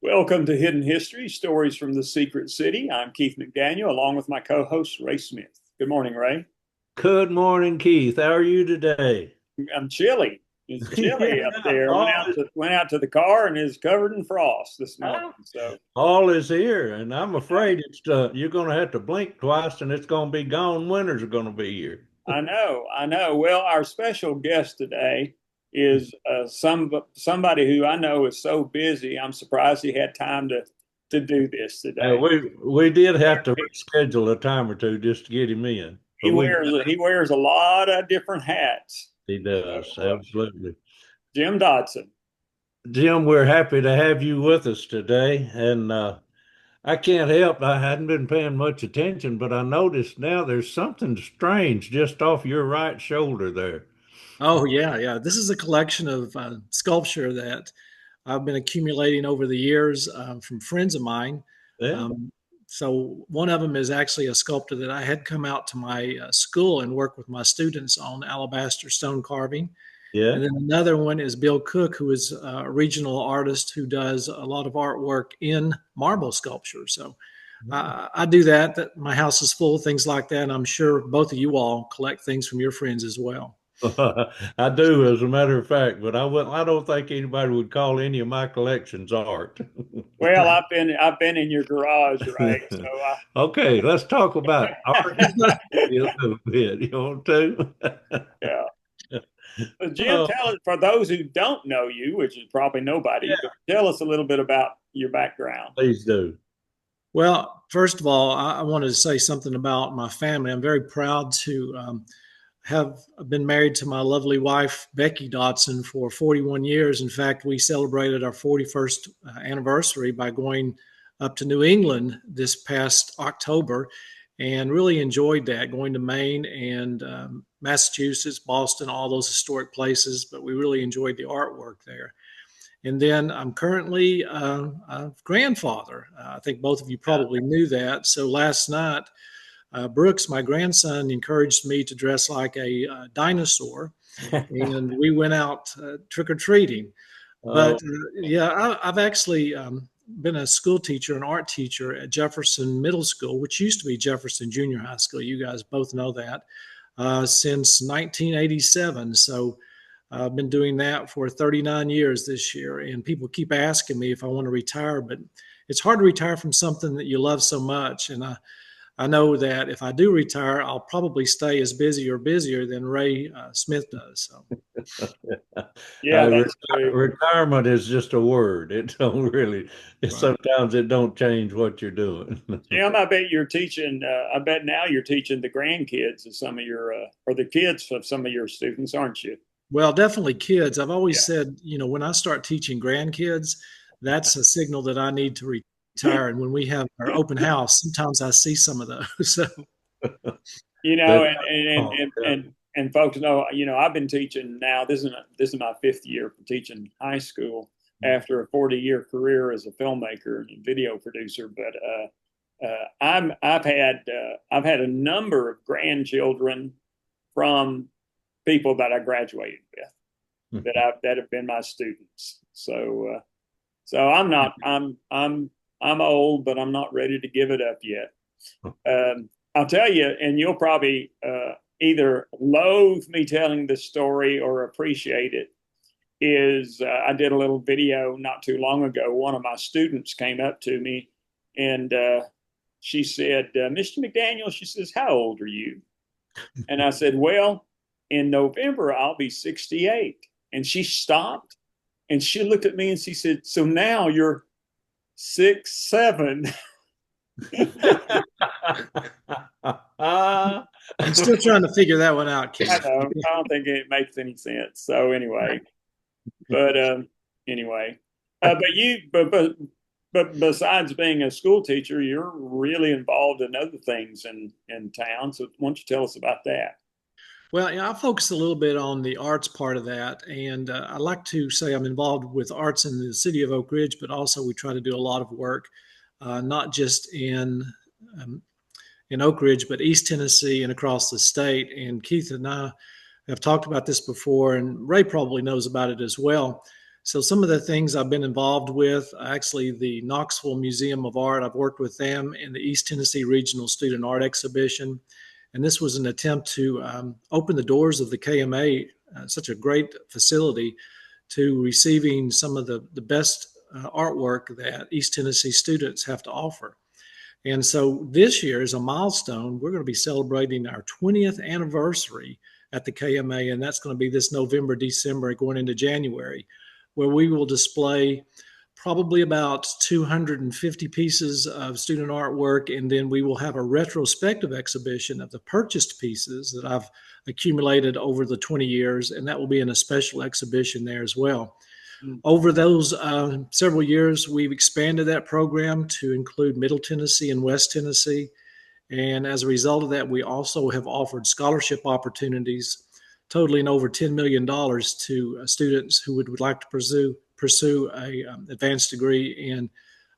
Welcome to Hidden History, Stories from the Secret City. I'm Keith McDaniel, along with my co-host, Ray Smith. Good morning, Ray. Good morning, Keith. How are you today? I'm chilly. It's chilly up Yeah, there. Went out to the car and is covered in frost this morning. So all is here, and I'm afraid you're going to have to blink twice, and it's going to be gone. Winters are going to be here. I know. Well, our special guest today is somebody who I know is so busy. I'm surprised he had time to do this today. We did have to reschedule a time or two just to get him in, He but wears he wears a lot of different hats. he does So, absolutely. Jim Dodson. Jim, we're happy to have you with us today, and I can't help. I hadn't been paying much attention, but I noticed now there's something strange just off your right shoulder there. Oh yeah. This is a collection of sculpture that I've been accumulating over the years from friends of mine. Yeah, Um, so one of them is actually a sculptor that I had come out to my school and work with my students on alabaster stone carving. yeah. And then another one is Bill Cook, who is a regional artist who does a lot of artwork in marble sculpture. So I do that. That my house is full of things like that. And I'm sure both of you all collect things from your friends as well. I do, as a matter of fact, but I don't think anybody would call any of my collections art. Well, I've been in your garage, right? So Okay, let's talk about art a little bit. You want to? yeah. But Jim, Oh, tell us for those who don't know you, which is probably nobody, yeah, but tell us a little bit about your background. please do. Well, first of all, I wanted to say something about my family. I'm very proud to have been married to my lovely wife, Becky Dodson, for 41 years. In fact, we celebrated our 41st anniversary by going up to New England this past October and really enjoyed that, going to Maine and Massachusetts, Boston, all those historic places. But we really enjoyed the artwork there. And then I'm currently a grandfather. I think both of you probably knew that. So last night, Brooks, my grandson, encouraged me to dress like a dinosaur, and we went out trick or treating. But Oh, yeah, I've actually been a school teacher, an art teacher at Jefferson Middle School, which used to be Jefferson Junior High School. You guys both know that since 1987. So I've been doing that for 39 years this year, and people keep asking me if I want to retire, but it's hard to retire from something that you love so much. And I know that if I do retire, I'll probably stay as busy or busier than Ray Smith does. So, Yeah, that's true. retirement is just a word. It don't really. right. Sometimes it don't change what you're doing. Jim, I bet you're teaching. I bet now you're teaching the grandkids of some of your, or the kids of some of your students, aren't you? Well, definitely kids. I've always Yeah. said, when I start teaching grandkids, that's a signal that I need to retire. And when we have our open house, sometimes I see some of those. So, You know, That's and folks know, I've been teaching now. This is my fifth year for teaching high school after a 40-year career as a filmmaker and video producer. But I've had a number of grandchildren from people that I graduated with that have been my students. So I'm old, but I'm not ready to give it up yet. I'll tell you, and you'll probably either loathe me telling this story or appreciate it. Is I did a little video not too long ago. One of my students came up to me and she said, "Mr. McDaniel," she says, "how old are you?" And I said, "Well, in November, I'll be 68." And she stopped and she looked at me and she said, "So now you're 6'7". I'm still trying to figure that one out, I Keith. know. I don't think it makes any sense. So anyway, but besides being a school teacher, you're really involved in other things in town. So why don't you tell us about that? Well, I focus a little bit on the arts part of that. And I like to say I'm involved with arts in the city of Oak Ridge, but also we try to do a lot of work, not just um, in Oak Ridge, but East Tennessee and across the state. And Keith and I have talked about this before, and Ray probably knows about it as well. So some of the things I've been involved with, actually the Knoxville Museum of Art, I've worked with them in the East Tennessee Regional Student Art Exhibition. And this was an attempt to open the doors of the KMA, such a great facility, to receiving some of the best artwork that East Tennessee students have to offer. And so this year is a milestone. We're going to be celebrating our 20th anniversary at the KMA, and that's going to be this November, December, going into January, where we will display probably about 250 pieces of student artwork, and then we will have a retrospective exhibition of the purchased pieces that I've accumulated over the 20 years, and that will be in a special exhibition there as well. Over those several years, we've expanded that program to include Middle Tennessee and West Tennessee. And as a result of that, we also have offered scholarship opportunities totaling over $10 million to students who would like to pursue a advanced degree in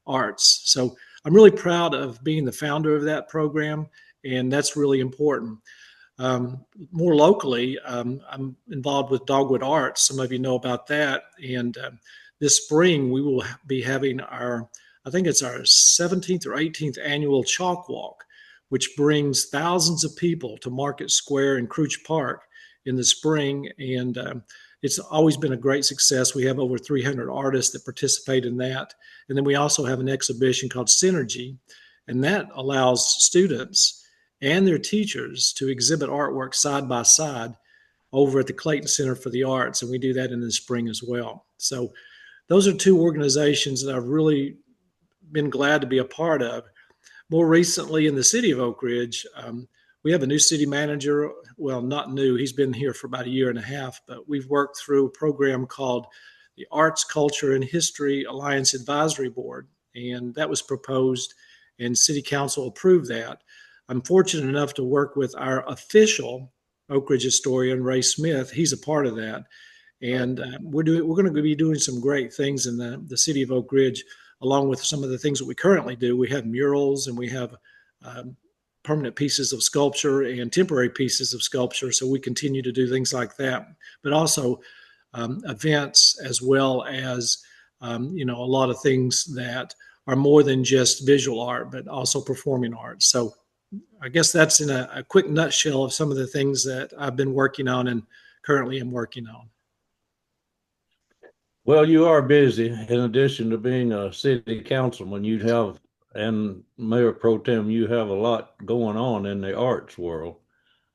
arts. So I'm really proud of being the founder of that program, and that's really important. More locally, I'm involved with Dogwood Arts. Some of you know about that. And this spring, we will be having I think it's our 17th or 18th annual Chalk Walk, which brings thousands of people to Market Square and Crouch Park in the spring. And it's always been a great success. We have over 300 artists that participate in that. And then we also have an exhibition called Synergy, and that allows students and their teachers to exhibit artwork side by side over at the Clayton Center for the Arts. And we do that in the spring as well. So those are two organizations that I've really been glad to be a part of. More recently, in the city of Oak Ridge, we have a new city manager. Well, not new. He's been here for about a year and a half, but we've worked through a program called the Arts, Culture, and History Alliance Advisory Board. And that was proposed, and City Council approved that. I'm fortunate enough to work with our official Oak Ridge historian, Ray Smith. He's a part of that. And we're going to be doing some great things in the city of Oak Ridge, along with some of the things that we currently do. We have murals, and we have permanent pieces of sculpture and temporary pieces of sculpture. So we continue to do things like that, but also events, as well as, a lot of things that are more than just visual art, but also performing arts. So I guess that's in a quick nutshell of some of the things that I've been working on and currently am working on. Well, you are busy. In addition to being a city councilman, and Mayor Pro Tem, you have a lot going on in the arts world.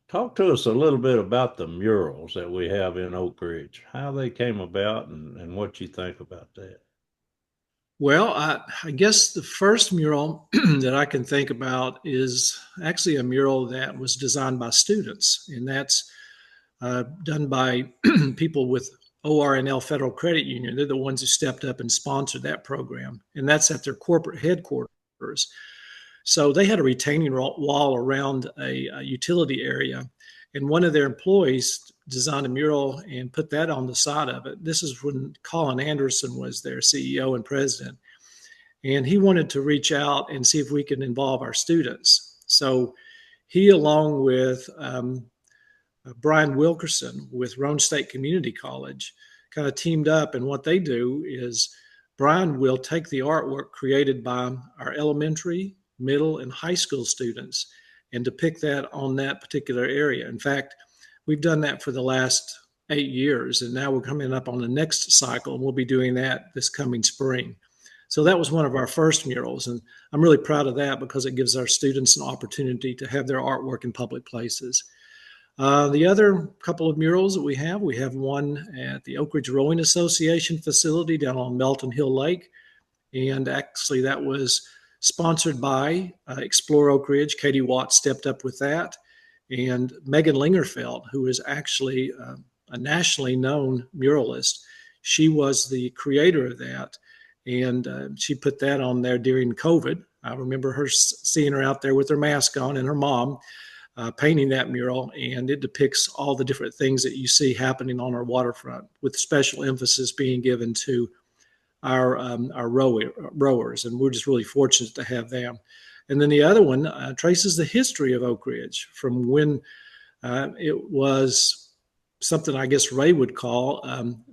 Talk to us a little bit about the murals that we have in Oak Ridge, how they came about, and what you think about that. Well, I guess the first mural that I can think about is actually a mural that was designed by students, and that's done by people with ORNL Federal Credit Union. They're the ones who stepped up and sponsored that program, and that's at their corporate headquarters. So they had a retaining wall around a utility area, and one of their employees designed a mural and put that on the side of it. This is when Colin Anderson was their CEO and president. And he wanted to reach out and see if we could involve our students. So he, along with Brian Wilkerson with Roane State Community College, kind of teamed up. And what they do is Brian will take the artwork created by our elementary, middle, and high school students and depict that on that particular area. In fact, we've done that for the last 8 years, and now we're coming up on the next cycle, and we'll be doing that this coming spring. So that was one of our first murals, and I'm really proud of that because it gives our students an opportunity to have their artwork in public places. The other couple of murals that we have one at the Oak Ridge Rowing Association facility down on Melton Hill Lake, and actually that was sponsored by Explore Oak Ridge. Katie Watts stepped up with that. And Megan Lingerfeld, who is actually a nationally known muralist, she was the creator of that. And she put that on there during COVID. I remember seeing her out there with her mask on and her mom painting that mural. And it depicts all the different things that you see happening on our waterfront, with special emphasis being given to our rowers. And we're just really fortunate to have them. And then the other one traces the history of Oak Ridge from when it was something I guess Ray would call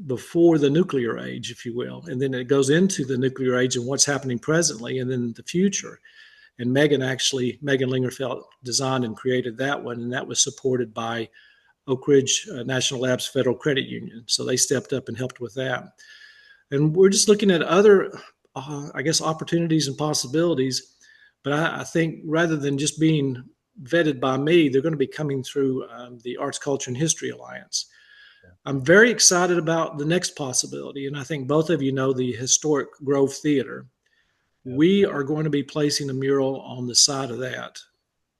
before the nuclear age, if you will. And then it goes into the nuclear age and what's happening presently and then the future. And Megan Lingerfeld designed and created that one, and that was supported by Oak Ridge National Labs Federal Credit Union. So they stepped up and helped with that. And we're just looking at other, I guess, opportunities and possibilities. But I think rather than just being vetted by me, they're going to be coming through the Arts, Culture, and History Alliance. I'm very excited about the next possibility, and I think both of you know the historic Grove Theater. We are going to be placing a mural on the side of that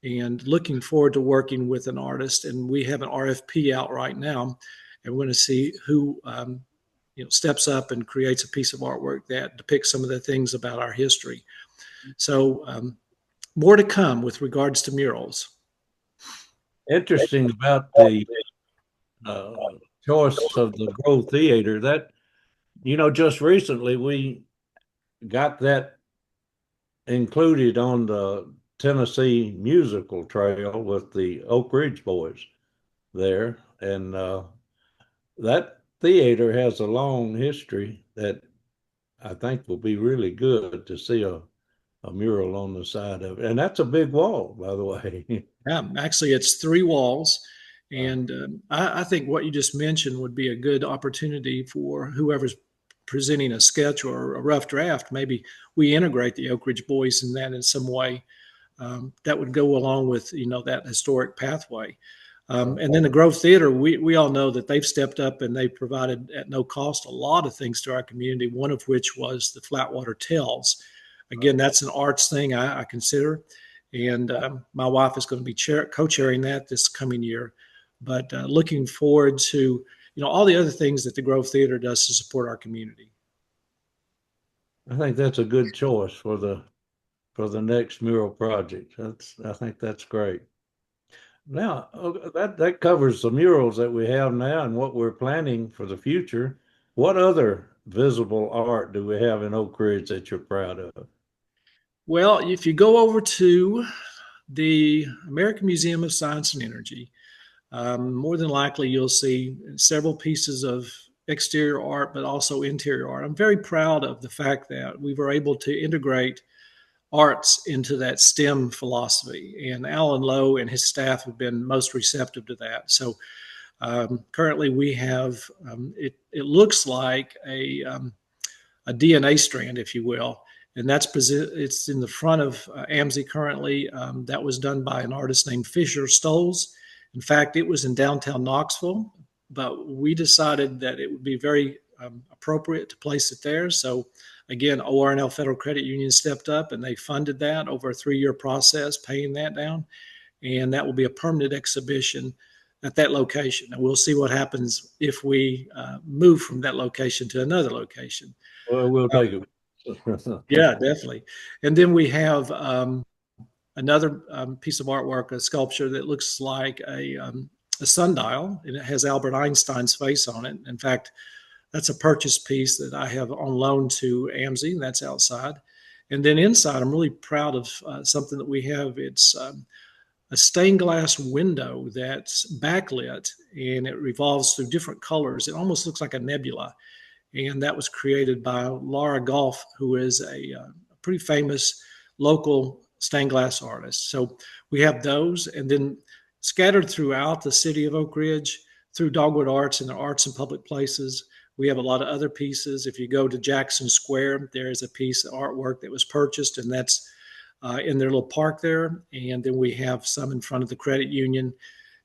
and looking forward to working with an artist. And we have an RFP out right now, and we're going to see who steps up and creates a piece of artwork that depicts some of the things about our history. So more to come with regards to murals. Interesting about the choice of the Grove Theater. That, just recently we got that included on the Tennessee musical trail with the Oak Ridge Boys there. And that theater has a long history that I think will be really good to see a mural on the side of it. And that's a big wall, by the way. Yeah, actually, it's 3 walls. And I think what you just mentioned would be a good opportunity for whoever's presenting a sketch or a rough draft. Maybe we integrate the Oak Ridge Boys in that in some way. That would go along with, that historic pathway. And then the Grove Theater, we all know that they've stepped up and they've provided at no cost a lot of things to our community, one of which was the Flatwater Tales. Again, that's an arts thing I consider. And my wife is going to be co-chairing that this coming year. But looking forward to, all the other things that the Grove Theater does to support our community. I think that's a good choice for the next mural project. I think that's great. Now, that covers the murals that we have now and what we're planning for the future. What other visible art do we have in Oak Ridge that you're proud of? Well, if you go over to the American Museum of Science and Energy, more than likely you'll see several pieces of exterior art, but also interior art. I'm very proud of the fact that we were able to integrate arts into that STEM philosophy. And Alan Lowe and his staff have been most receptive to that. So currently we have, it looks like a DNA strand, if you will. And it's in the front of AMSI currently. That was done by an artist named Fisher Stoles. In fact, it was in downtown Knoxville, but we decided that it would be very appropriate to place it there. So again, ORNL Federal Credit Union stepped up and they funded that over a 3-year process, paying that down. And that will be a permanent exhibition at that location. And we'll see what happens if we move from that location to another location. Well, we'll take it. Yeah, definitely. And then we have another piece of artwork, a sculpture that looks like a sundial, and it has Albert Einstein's face on it. In fact, that's a purchase piece that I have on loan to AMSI, and that's outside. And then inside, I'm really proud of something that we have. It's a stained glass window that's backlit, and it revolves through different colors. It almost looks like a nebula. And that was created by Laura Goff, who is a pretty famous local stained glass artist. So we have those, and then scattered throughout the city of Oak Ridge through Dogwood Arts and the arts and public places. We have a lot of other pieces. If you go to Jackson Square, there is a piece of artwork that was purchased, and that's in their little park there. And then we have some in front of the credit union.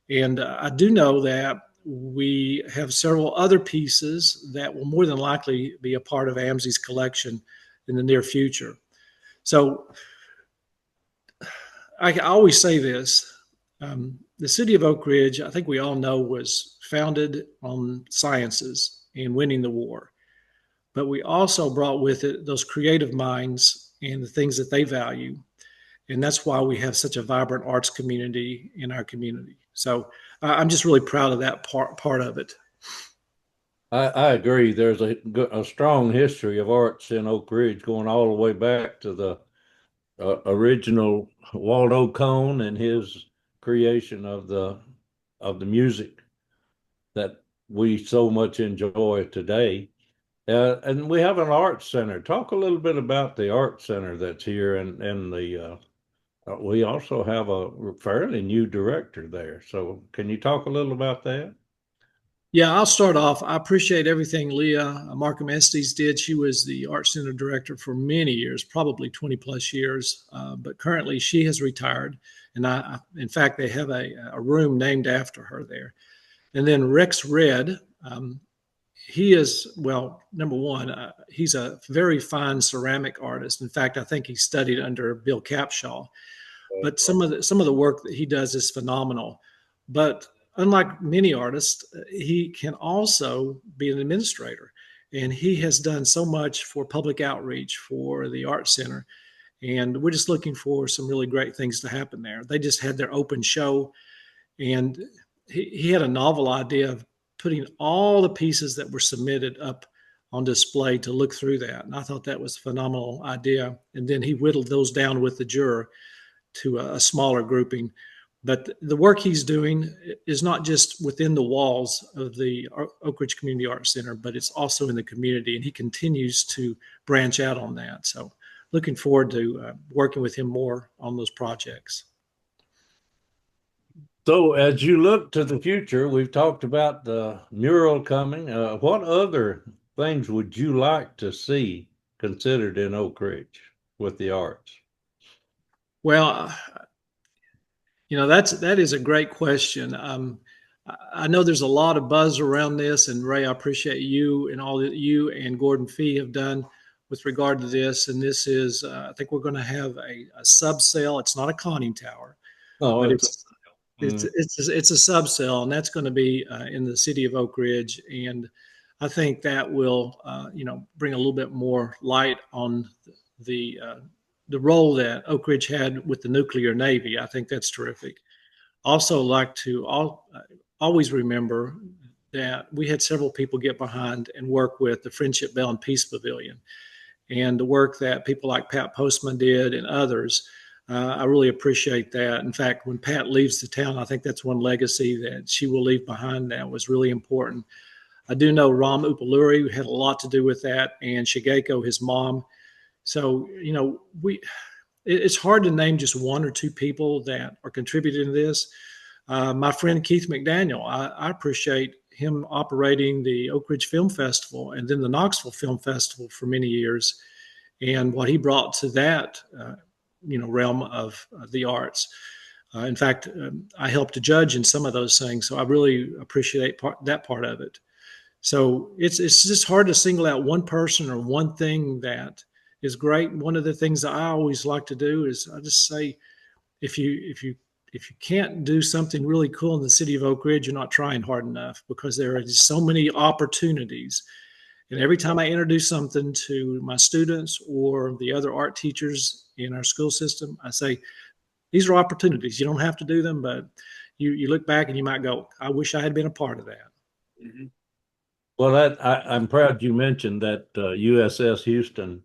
And I do know that we have several other pieces that will more than likely be a part of AMSI's collection in the near future. So I always say this, the city of Oak Ridge, I think we all know, was founded on sciences and winning the war. But we also brought with it those creative minds and the things that they value. And that's why we have such a vibrant arts community in our community. So I'm just really proud of that part of it. I agree. There's a strong history of arts in Oak Ridge going all the way back to the original Waldo Cone and his creation of the music that we so much enjoy today. And we have an art center. Talk a little bit about the art center that's here, and the we also have a fairly new director there. So can you talk a little about that? Yeah, I'll start off. I appreciate everything Leah Markham Estes did. She was the art center director for many years, probably 20 plus years. But currently she has retired. And in fact, they have a room named after her there. And then Rex Red, he is, well, number one, he's a very fine ceramic artist. In fact, I think he studied under Bill Capshaw. But some of the work that he does is phenomenal. But unlike many artists, he can also be an administrator, and he has done so much for public outreach for the art center. And we're just looking for some really great things to happen there. They just had their open show, and he had a novel idea of putting all the pieces that were submitted up on display to look through that. And I thought that was a phenomenal idea. And then he whittled those down with the juror to a smaller grouping. But the work he's doing is not just within the walls of the Oak Ridge Community Arts Center, but it's also in the community, and he continues to branch out on that. So looking forward to working with him more on those projects. So as you look to the future, we've talked about the mural coming. What other things would you like to see considered in Oak Ridge with the arts? Well, that is a great question. I know there's a lot of buzz around this, and Ray, I appreciate you and all that you and Gordon Fee have done with regard to this. And this is, I think we're going to have a sub-sale. It's not a conning tower, but it's a sub-sale, and that's going to be in the city of Oak Ridge. And I think that will, bring a little bit more light on the role that Oak Ridge had with the nuclear Navy. I think that's terrific. Also, like to always remember that we had several people get behind and work with the Friendship Bell and Peace Pavilion, and the work that people like Pat Postman did and others. I really appreciate that. In fact, when Pat leaves the town, I think that's one legacy that she will leave behind that was really important. I do know Ram Upaluri had a lot to do with that, and Shigeko, his mom. So, it's hard to name just one or two people that are contributing to this. My friend Keith McDaniel, I appreciate him operating the Oak Ridge Film Festival and then the Knoxville Film Festival for many years, and what he brought to that, realm of the arts. In fact, I helped to judge in some of those things, so I really appreciate that part of it. So it's just hard to single out one person or one thing that is great. One of the things that I always like to do is I just say, if you can't do something really cool in the city of Oak Ridge, you're not trying hard enough, because there are just so many opportunities. And every time I introduce something to my students or the other art teachers in our school system, I say, these are opportunities. You don't have to do them, but you look back and you might go, I wish I had been a part of that. Mm-hmm. Well, I'm proud you mentioned that USS Houston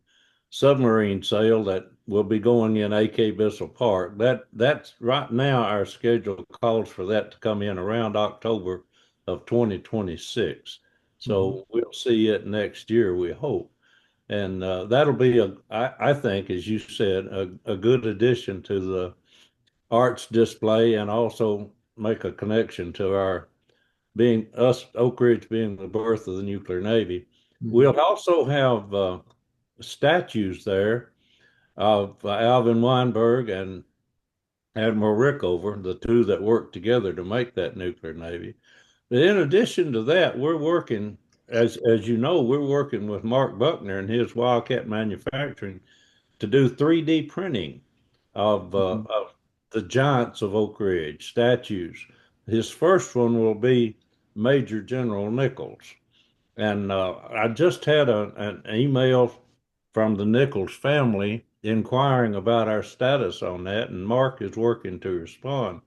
submarine sale that will be going in AK Bissell Park. That's right now our schedule calls for that to come in around October of 2026. So we'll see it next year, we hope. And that'll be I think, as you said, a good addition to the arts display, and also make a connection to our being us, Oak Ridge being the birth of the nuclear Navy. We'll also have statues there of Alvin Weinberg and Admiral Rickover, the two that worked together to make that nuclear Navy. But in addition to that, we're working, as you know, we're working with Mark Buckner and his Wildcat Manufacturing to do 3D printing of the giants of Oak Ridge statues. His first one will be Major General Nichols. And I just had an email from the Nichols family inquiring about our status on that, and Mark is working to respond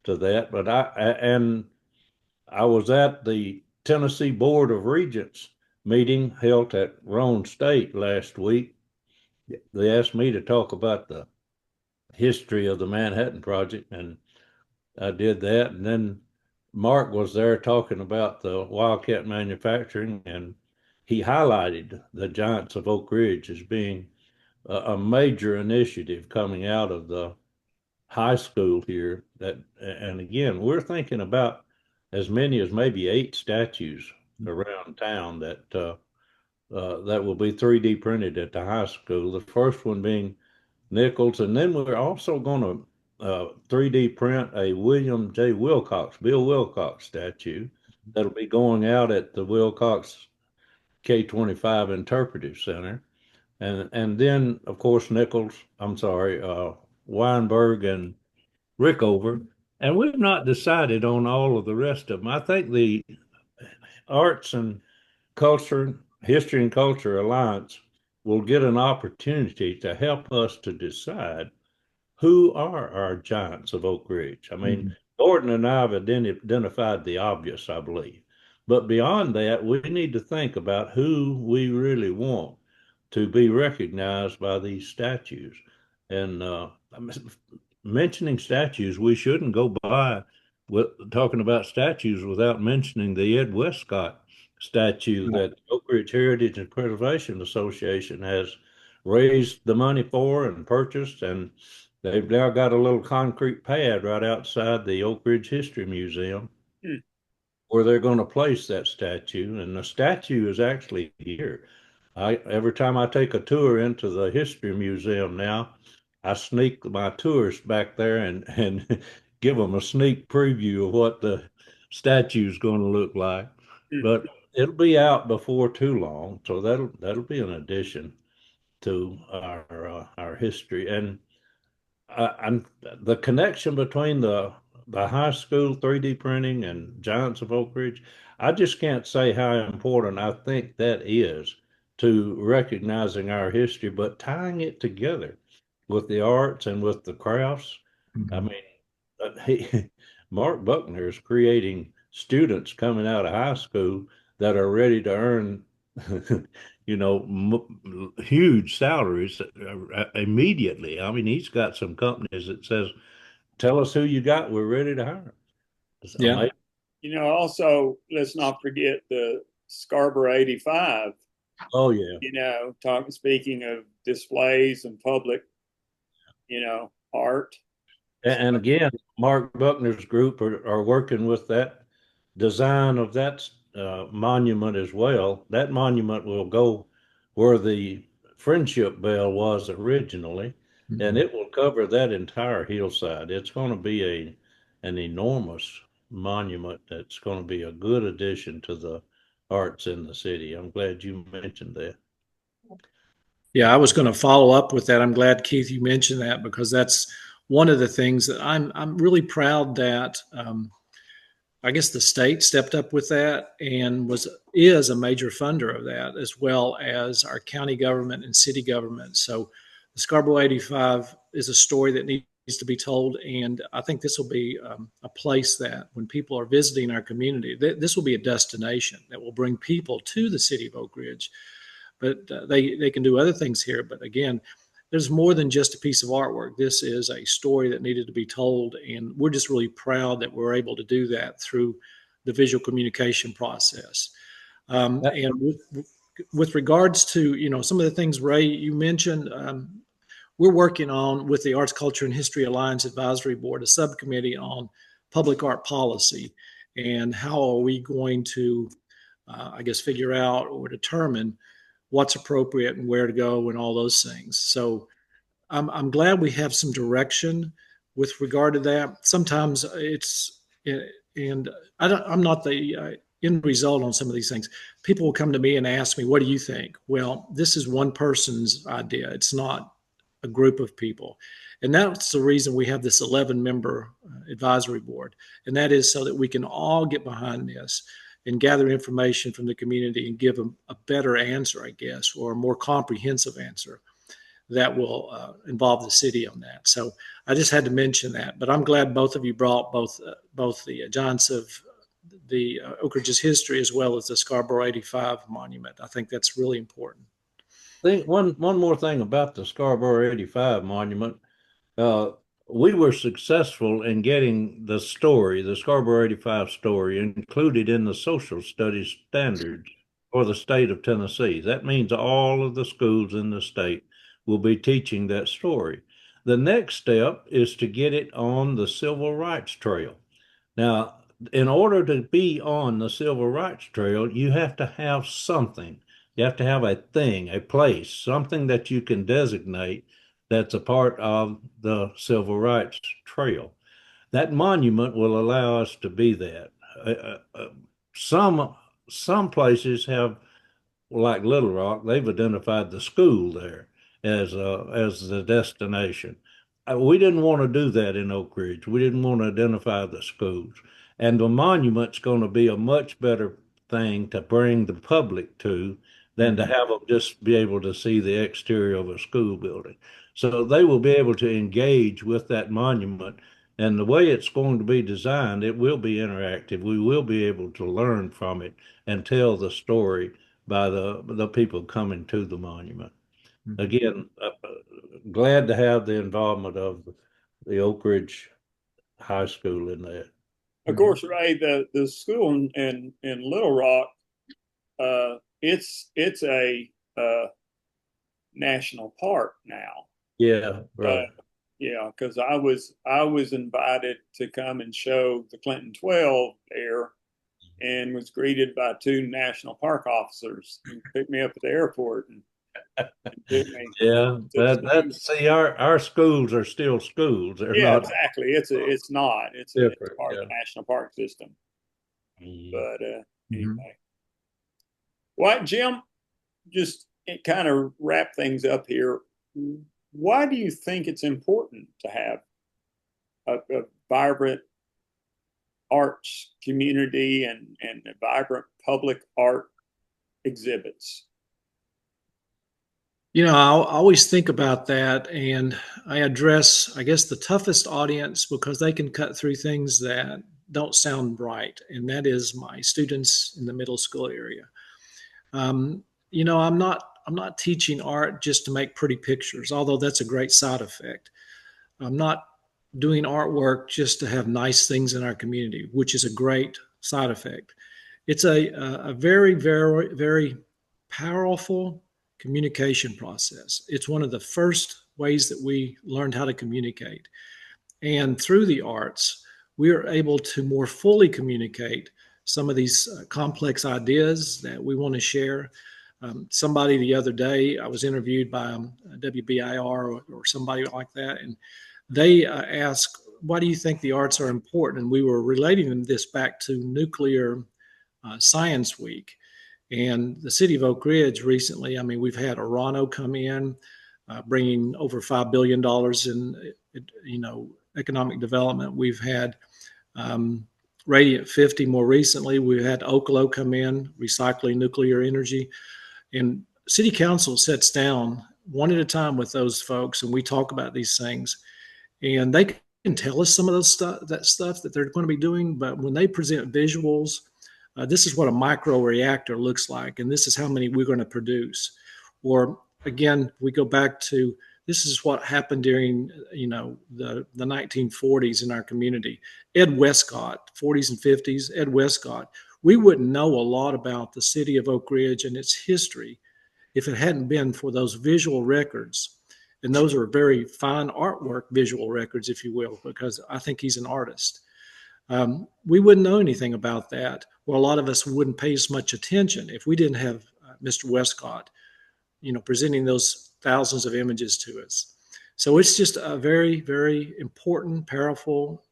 to that. But I was at the Tennessee Board of Regents meeting held at Roane State last week. They asked me to talk about the history of the Manhattan Project, and I did that. And then Mark was there talking about the Wildcat manufacturing, and he highlighted the Giants of Oak Ridge as being a major initiative coming out of the high school here. And again, we're thinking about as many as maybe 8 statues around town that will be 3D printed at the high school. The first one being Nichols, and then we're also going to 3D print a Bill Wilcox statue that'll be going out at the Wilcox K-25 Interpretive Center. And then, of course, Weinberg and Rickover. And we've not decided on all of the rest of them. I think the Arts and Culture, History and Culture Alliance will get an opportunity to help us to decide who are our giants of Oak Ridge. I mean, Gordon and I have identified the obvious, I believe. But beyond that, we need to think about who we really want to be recognized by these statues. And mentioning statues, we shouldn't go by talking about statues without mentioning the Ed Westcott statue that the Oak Ridge Heritage and Preservation Association has raised the money for and purchased, and they've now got a little concrete pad right outside the Oak Ridge History Museum where they're going to place that statue. And the statue is actually here. Every time I take a tour into the History Museum now, I sneak my tourists back there and give them a sneak preview of what the statue is going to look like. But it'll be out before too long, so that'll be an addition to our history. And the connection between the high school 3D printing and Giants of Oak Ridge, I just can't say how important I think that is to recognizing our history, but tying it together with the arts and with the crafts. I mean, Mark Buckner is creating students coming out of high school that are ready to earn, huge salaries immediately. I mean, he's got some companies that says, "Tell us who you got. We're ready to hire." Yeah. Also, let's not forget the Scarborough 85. Oh yeah. Speaking of displays and public, art. And again, Mark Buckner's group are working with that design of that monument as well. That monument will go where the Friendship Bell was originally, and it will cover that entire hillside. It's going to be an enormous monument that's going to be a good addition to the arts in the city. I'm glad you mentioned that. Yeah, I was going to follow up with that. I'm glad, Keith, you mentioned that, because that's one of the things that I'm really proud that I guess the state stepped up with that and is a major funder of that, as well as our county government and city government. So the Scarborough 85 is a story that needs to be told, and I think this will be a place that when people are visiting our community, this will be a destination that will bring people to the city of Oak Ridge. But they can do other things here. But again, there's more than just a piece of artwork. This is a story that needed to be told, and we're just really proud that we're able to do that through the visual communication process. And with regards to some of the things, Ray, you mentioned, we're working on, with the Arts, Culture, and History Alliance Advisory Board, a subcommittee on public art policy, and how are we going to, figure out or determine what's appropriate and where to go and all those things. So I'm glad we have some direction with regard to that. Sometimes I'm not the end result on some of these things. People will come to me and ask me, what do you think? Well, this is one person's idea. It's not a group of people. And that's the reason we have this 11-member advisory board. And that is so that we can all get behind this and gather information from the community and give them a better answer, I guess, or a more comprehensive answer that will involve the city on that. So I just had to mention that. But I'm glad both of you brought both the Giants of the Oak Ridge's history as well as the Scarborough 85 monument. I think that's really important. I think one more thing about the Scarborough 85 monument. we were successful in getting the story, the Scarborough 85 story, included in the social studies standards for the state of Tennessee. That means all of the schools in the state will be teaching that story. The next step is to get it on the Civil Rights Trail. Now, in order to be on the Civil Rights Trail, you have to have something. You have to have a thing, a place, something that you can designate that's a part of the Civil Rights Trail. That monument will allow us to be that. Some some places have, like Little Rock, they've identified the school there as the destination. We didn't want to do that in Oak Ridge. We didn't want to identify the schools, and the monument's going to be a much better thing to bring the public to than to have them just be able to see the exterior of a school building. So they will be able to engage with that monument. And the way it's going to be designed, it will be interactive. We will be able to learn from it and tell the story by the people coming to the monument. Again, glad to have the involvement of the Oak Ridge High School in that. Of course, Ray, the school in Little Rock, it's a national park now. Yeah, right. Yeah, because I was invited to come and show the Clinton 12 there, and was greeted by two national park officers who picked me up at the airport and took me. Yeah, see, our schools are still schools. They're Yeah, not exactly. It's not. It's different. part of Yeah. the national park system. But Mhm. anyway, well, Jim, just kind of wrap things up here. Why do you think it's important to have a vibrant arts community and a vibrant public art exhibits? You know, I always think about that, and I address, I guess, the toughest audience because they can cut through things that don't sound right, and that is my students in the middle school area. You know, I'm not teaching art just to make pretty pictures, although that's a great side effect. I'm not doing artwork just to have nice things in our community, which is a great side effect. It's a very, very, very powerful communication process. It's one of the first ways that we learned how to communicate. And through the arts, we are able to more fully communicate some of these complex ideas that we want to share. Somebody the other day, I was interviewed by WBIR or somebody like that, and they asked, why do you think the arts are important? And we were relating this back to Nuclear Science Week. And the city of Oak Ridge recently, I mean, we've had Orano come in, bringing over $5 billion in, economic development. We've had Radiant 50 more recently. We've had Oklo come in, recycling nuclear energy. And city council sits down one at a time with those folks, and we talk about these things. And they can tell us some of those stuff that they're going to be doing, but when they present visuals, this is what a micro reactor looks like, and this is how many we're going to produce. Or again, we go back to this is what happened during the 1940s in our community. Ed Westcott, 40s and 50s, Ed Westcott. We wouldn't know a lot about the city of Oak Ridge and its history if it hadn't been for those visual records. And those are very fine artwork, visual records, if you will, because I think he's an artist. We wouldn't know anything about that. Well, a lot of us wouldn't pay as much attention if we didn't have Mr. Westcott, presenting those thousands of images to us. So it's just a very, very important, powerful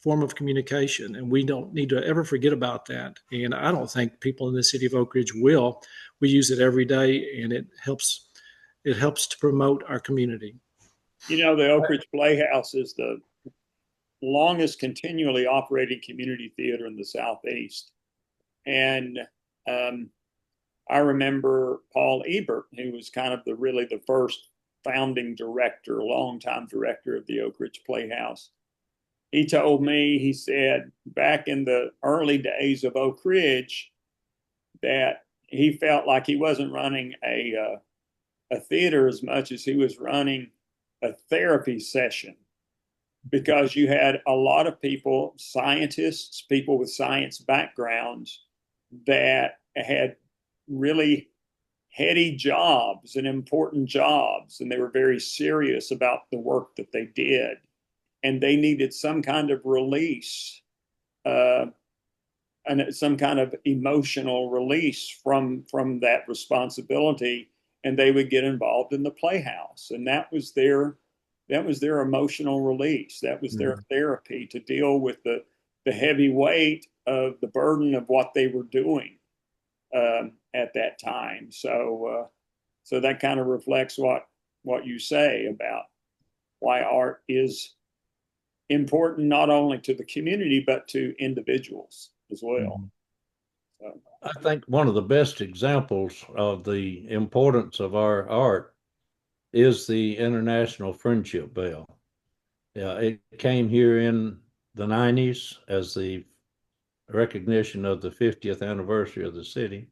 form of communication, and we don't need to ever forget about that. And I don't think people in the city of Oak Ridge will. We use it every day, and it helps. It helps to promote our community. The Oak Ridge Playhouse is the longest continually operating community theater in the Southeast. And I remember Paul Ebert, who was kind of the first founding director, longtime director of the Oak Ridge Playhouse. He told me, he said, back in the early days of Oak Ridge, that he felt like he wasn't running a theater as much as he was running a therapy session because you had a lot of people, scientists, people with science backgrounds that had really heady jobs and important jobs, and they were very serious about the work that they did, and they needed some kind of release, uh, and some kind of emotional release from that responsibility, and they would get involved in the playhouse, and that was their emotional release. That was their therapy to deal with the heavy weight of the burden of what they were doing at that time. So that kind of reflects what you say about why art is important not only to the community but to individuals as well. So, I think one of the best examples of the importance of our art is the International Friendship Bell. Yeah, it came here in the 90s as the recognition of the 50th anniversary of the city.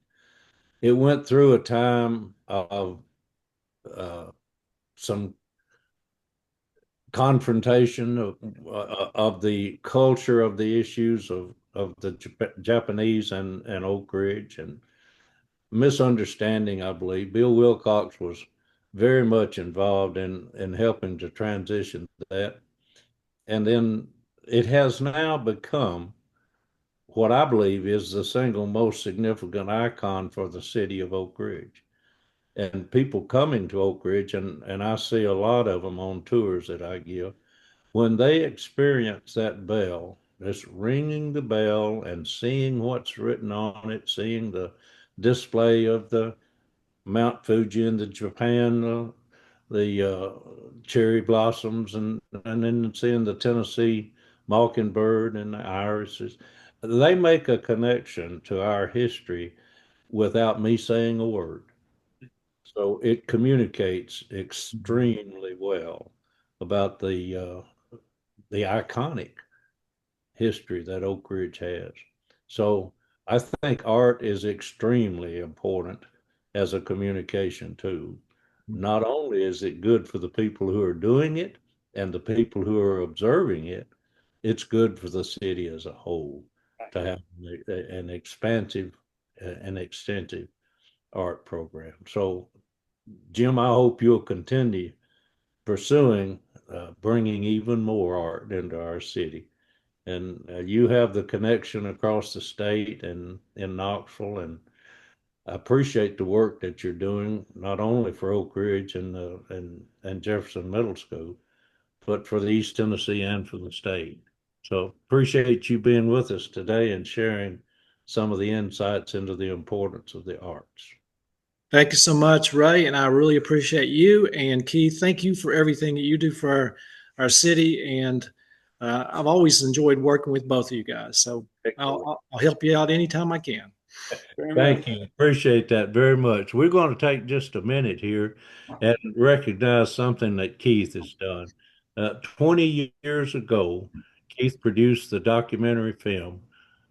It went through a time of some confrontation of the culture of the issues of the Japanese and Oak Ridge, and misunderstanding, I believe. Bill Wilcox was very much involved in helping to transition that. And then it has now become what I believe is the single most significant icon for the city of Oak Ridge. And people coming to Oak Ridge, and I see a lot of them on tours that I give, when they experience that bell, just ringing the bell and seeing what's written on it, seeing the display of the Mount Fuji and the Japan, the cherry blossoms, and then seeing the Tennessee mockingbird and the irises, they make a connection to our history without me saying a word. So it communicates extremely well about the iconic history that Oak Ridge has. So I think art is extremely important as a communication tool. Not only is it good for the people who are doing it and the people who are observing it, it's good for the city as a whole to have an expansive and extensive art program. So, Jim, I hope you'll continue pursuing bringing even more art into our city. And you have the connection across the state and in Knoxville, and I appreciate the work that you're doing, not only for Oak Ridge and Jefferson Middle School, but for the East Tennessee and for the state. So appreciate you being with us today and sharing some of the insights into the importance of the arts. Thank you so much, Ray, and I really appreciate you. And Keith, thank you for everything that you do for our city. And I've always enjoyed working with both of you guys. So I'll help you out anytime I can. Thank you. Appreciate that very much. We're going to take just a minute here and recognize something that Keith has done. 20 years ago, Keith produced the documentary film,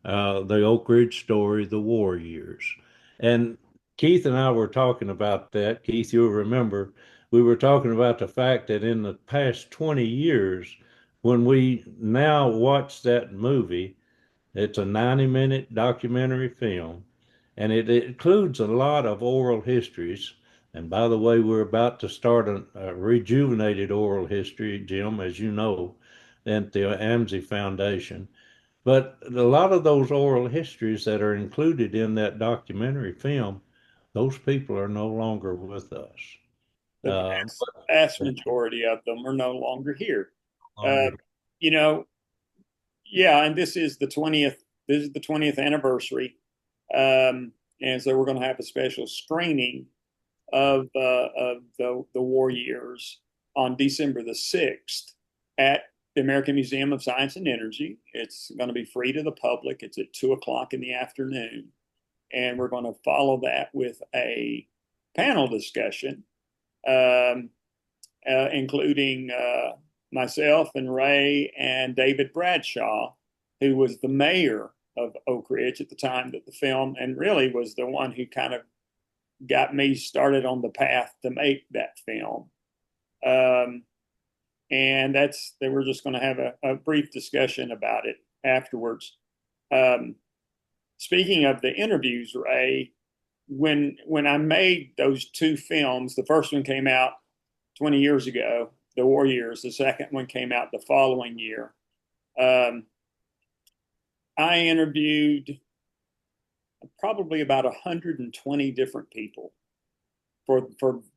The Oak Ridge Story, The War Years. And Keith and I were talking about that. Keith, you'll remember, we were talking about the fact that in the past 20 years, when we now watch that movie, it's a 90-minute documentary film, and it includes a lot of oral histories. And by the way, we're about to start a rejuvenated oral history, Jim, as you know, at the AMSI Foundation. But a lot of those oral histories that are included in that documentary film, those people are no longer with us. The vast majority of them are no longer here. Longer. You know, yeah, and this is the 20th. This is the 20th anniversary, and so we're going to have a special screening of the war years on December the 6th at the American Museum of Science and Energy. It's going to be free to the public. It's at 2 o'clock in the afternoon, and we're going to follow that with a panel discussion, including myself and Ray and David Bradshaw, who was the mayor of Oak Ridge at the time that the film, and really was the one who kind of got me started on the path to make that film. and they were just going to have a brief discussion about it afterwards. Um, Speaking of the interviews, Ray, when I made those two films, the first one came out 20 years ago, The War Years. The second one came out the following year. I interviewed probably about 120 different people for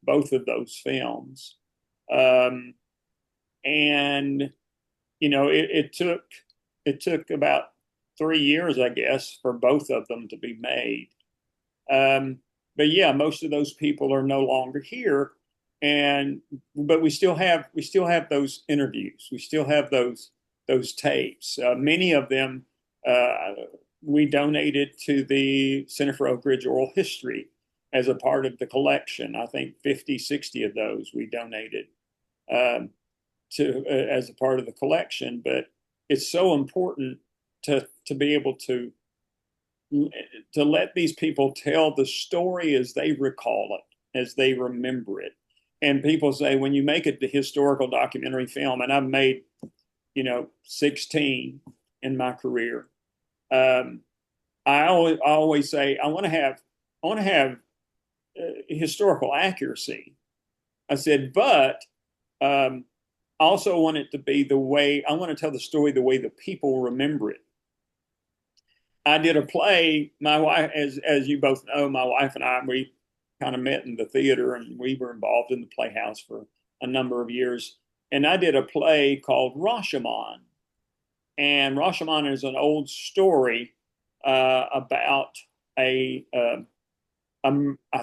both of those films. And it took about 3 years, I guess, for both of them to be made. But yeah, most of those people are no longer here, but we still have those interviews. We still have those tapes. Many of them we donated to the Center for Oak Ridge Oral History as a part of the collection. I think 50, 60 of those we donated to as a part of the collection. But it's so important to be able to let these people tell the story as they recall it, as they remember it. And people say, when you make the historical documentary film, and I've made, 16 in my career, I always say I want to have historical accuracy. I said, but I also want it to be the way I want to tell the story the way the people remember it. I did a play. My wife, as you both know, my wife and I, we kind of met in the theater, and we were involved in the Playhouse for a number of years. And I did a play called Rashomon. And Rashomon is an old story about I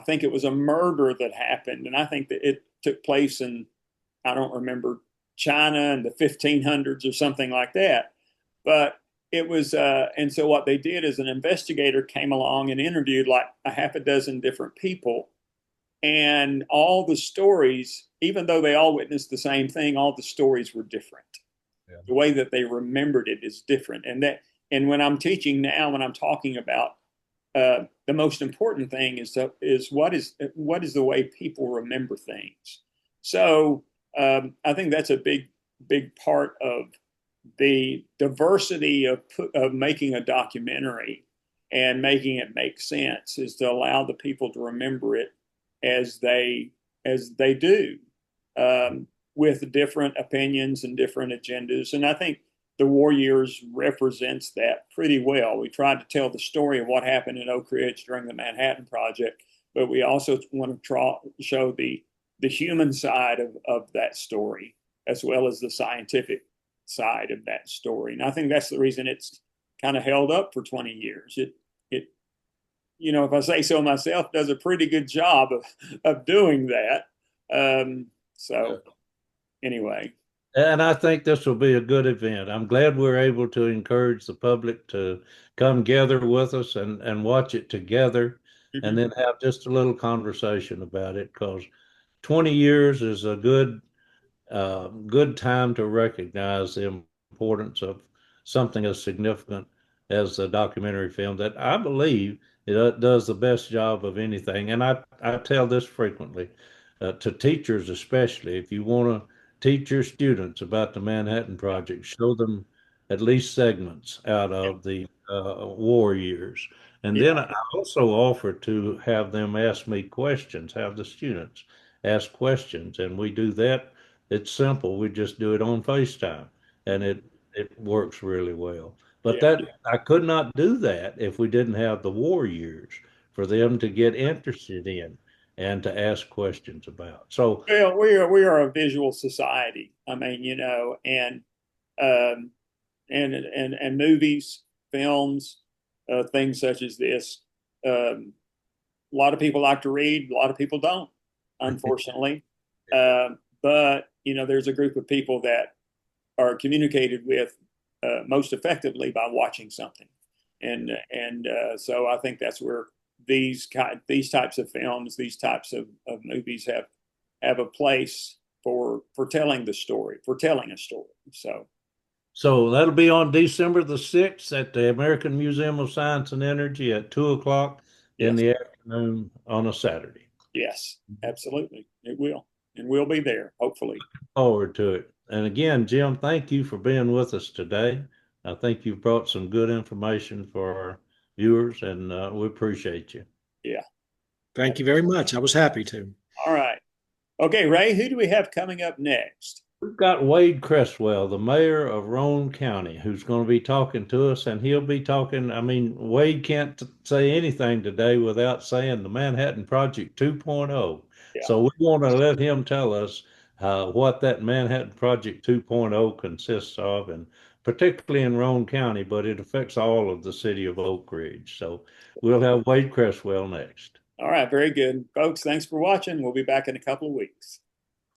think it was a murder that happened, and I think that it took place in, I don't remember, China in the 1500s or something like that. But it was, and so what they did is an investigator came along and interviewed like a half a dozen different people. And all the stories, even though they all witnessed the same thing, all the stories were different. Yeah. The way that they remembered it is different. And when I'm teaching now, when I'm talking about the most important thing is what is the way people remember things. So I think that's a big part of the diversity of making a documentary and making it make sense, is to allow the people to remember it as they do, with different opinions and different agendas. And I think the War Years represents that pretty well. We tried to tell the story of what happened in Oak Ridge during the Manhattan Project, but we also want to show the human side of that story, as well as the scientific side of that story. And I think that's the reason it's kind of held up for 20 years. It if I say so myself, does a pretty good job of doing that. So anyway. And I think this will be a good event. I'm glad we're able to encourage the public to come gather with us and watch it together, mm-hmm. and then have just a little conversation about it, because 20 years is a good time to recognize the importance of something as significant as a documentary film that I believe it does the best job of anything. And I tell this frequently to teachers, especially, if you want to teach your students about the Manhattan Project, show them at least segments out of the war years. And then I also offer to have them ask me questions, have the students ask questions. And we do that. It's simple. We just do it on FaceTime, and it works really well. But I could not do that if we didn't have the war years for them to get interested in and to ask questions about. So, well, we are a visual society. I mean, and movies, films, things such as this. A lot of people like to read. A lot of people don't, unfortunately. But there's a group of people that are communicated with most effectively by watching something, and so I think that's where these types of films, these types of movies have a place for telling the story, for telling a story. So that'll be on December the 6th at the American Museum of Science and Energy at 2:00 in the afternoon on a Saturday. Yes, absolutely, it will. And we'll be there, hopefully. Forward to it. And again, Jim, thank you for being with us today. I think you've brought some good information for our viewers, and we appreciate you. Yeah. Thank you very much. I was happy to. All right. Okay, Ray, who do we have coming up next? We've got Wade Cresswell, the mayor of Roane County, who's going to be talking to us, and he'll be talking. I mean, Wade can't say anything today without saying the Manhattan Project 2.0. Yeah. So we want to let him tell us what that Manhattan Project 2.0 consists of, and particularly in Roane County, but it affects all of the city of Oak Ridge. So we'll have Wade Cresswell next. All right, very good. Folks, thanks for watching. We'll be back in a couple of weeks.